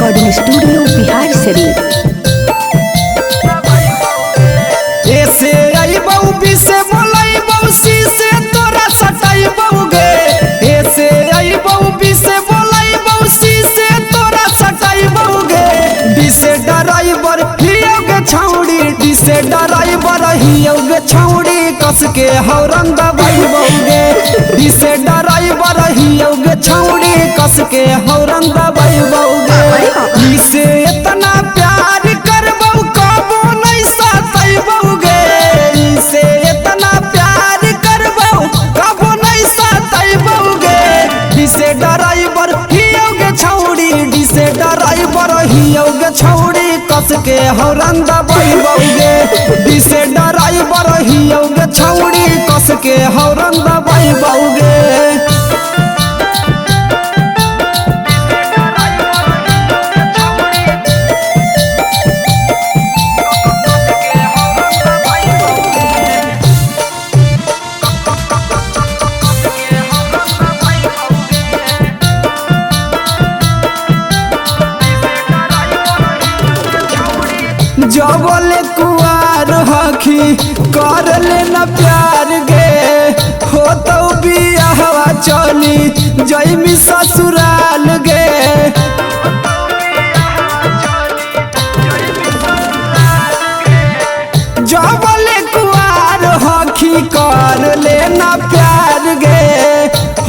Recording studio Bihar Sharif. ऐसे आई बहु B से बोलाई बहु सी से तोरा सटाई बहु गे। ऐसे आई बहु बी से बोलाई बहु सी से तोरा सटाई बहु गे। डी से ड्राइवर हियोगे छौड़ी, डी से ड्राइवर हियोगे छौड़ी कस के हौरन दबाई बहु गे। डी से ड्राइवर हियोगे छौड़ी कस के हौरन दबाई बहु गे। डी से इतना प्यार करबौ कबो नहीं सताई बहु गे। डी से इतना प्यार करबौ कबो नहीं सताई बहु गे। डी से ड्राइवर हियोगे छौड़ी, डी से ड्राइवर हियोगे छौड़ी कस के हौरन दबाई बहु गे। डी से ड्राइवर हियोगे छौड़ी कस के हौरन दबाई बहु गे। जबले कुआर हखी कर लेना प्यार गे। हो तो बियाहवा चली जइमी ससुराल गे। जबले कुआर हखी कर लेना प्यार गे।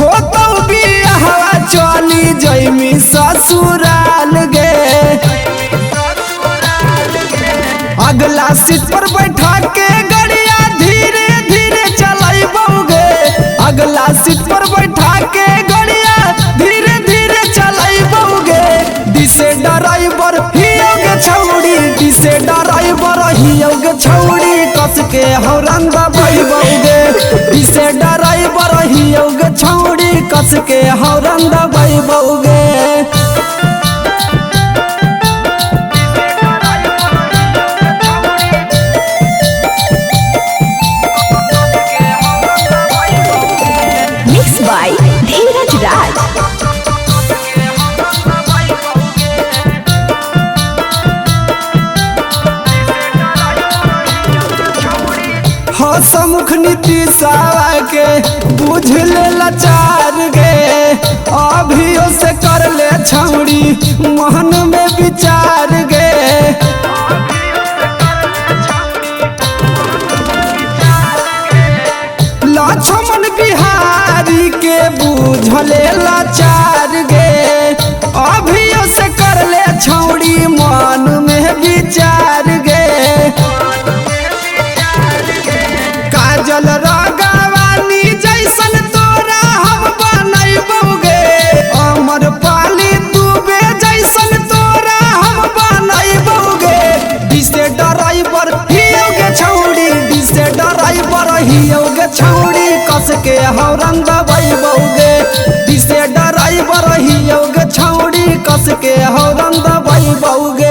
हो तो बियाहवा चली जइमी ससुराल गे। अगला सीट पर बैठा के गड़िया धीरे धीरे चलाई बहु गे। अगला सीट पर बैठा के गड़िया धीरे धीरे चलाई बहु गे। डी से ड्राइवर हियोगे छौड़ी, डी से ड्राइवर हियोगे छौड़ी कस के हौरन दबाई बहु गे। डी से ड्राइवर हियोगे छौड़ी कस के हौरन दबाई बहु गे। बाय धीरज राज। हसमुख नीतीशवा के बुझ ले लाचार गे। अभियो से कर ले छौड़ी मन में विचार गे। लक्ष्मण बिहारी के बुझले लाचार गे। अभियो से कर ले छौड़ी मन में विचार गे। काजल राघवानी जैसन तोरा हम बनैबौ गे। अमर पाली दुबे जैसन तोरा हम बनैबौ गे। डी से ड्राइवर हियोगे छौड़ी, डी से ड्राइवर हियोगे छौड़ी कस के हौरन दबाई बहु गे। डी से ड्राइवर हियोगे छौड़ी कस के हौरन दबाई बहु गे।